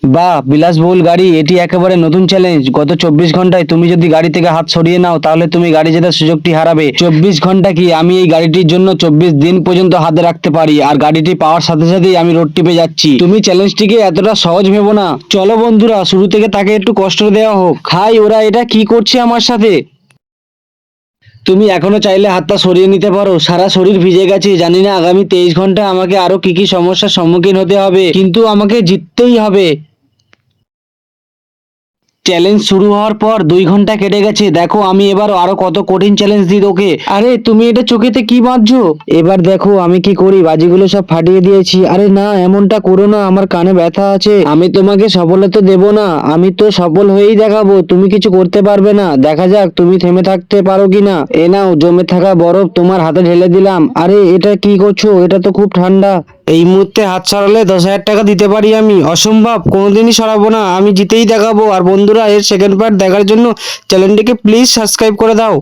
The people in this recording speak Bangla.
বাহ, বিলাসবহুল গাড়ি, এটি একেবারে নতুন চ্যালেঞ্জ। গত 24 ঘন্টায় তুমি যদি গাড়ি থেকে হাত সরিয়ে নাও তাহলে তুমি গাড়ি জেতার সুযোগটি হারাবে। 24 ঘন্টা কি, আমি এই গাড়িটির জন্য 24 দিন পর্যন্ত হাতে রাখতে পারি, আর গাড়িটি পাওয়ার সাথে সাথেই আমি রোড টিপে যাচ্ছি। তুমি চ্যালেঞ্জটিকে এতটা সহজ ভেবো না। চলো বন্ধুরা, শুরু থেকে তাকে একটু কষ্ট দেওয়া হোক। হাই, ওরা এটা কি করছে আমার সাথে? তুমি এখনো চাইলে হাতটা সরিয়ে নিতে পারো, সারা শরীর ভিজে গেছে। জানি না আগামী 23 ঘন্টা আমাকে আরো কি কি সমস্যার সম্মুখীন হতে হবে, কিন্তু আমাকে জিততেই হবে। চ্যালেঞ্জ শুরু হওয়ার পর 2 ঘন্টা কেটে গেছে। দেখো আমি এবার আরো কত কঠিন চ্যালেঞ্জ দিই তোকে। আরে তুমি এটা চোখেতে কি বাঁধছো? এবার দেখো আমি কি করি, বাজিগুলো সব ফাটিয়ে দিয়েছি। আরে না, এমনটা করো না, আমার কানে ব্যথা আছে। আমি তোমাকে সফলতা দেব না, আমি তো সফল হয়েই দেখাবো। তুমি কিছু করতে পারবে না, দেখা যাক তুমি থেমে থাকতে পারো কিনা। এ নাও, জমে থাকা বরফ তোমার হাতে ঢেলে দিলাম। আরে এটা কি করছো? এটা তো খুব ঠান্ডা। এই মুহূর্তে হাত সরালে 10,000 টাকা দিতে পারি আমি। অসম্ভব, কোনোদিনই সরাবো না, আমি জিতেই দেখাবো। আর বন্ধুরা, এর সেকেন্ড পার্ট দেখার জন্য চ্যানেলটিকে প্লিজ সাবস্ক্রাইব করে দাও।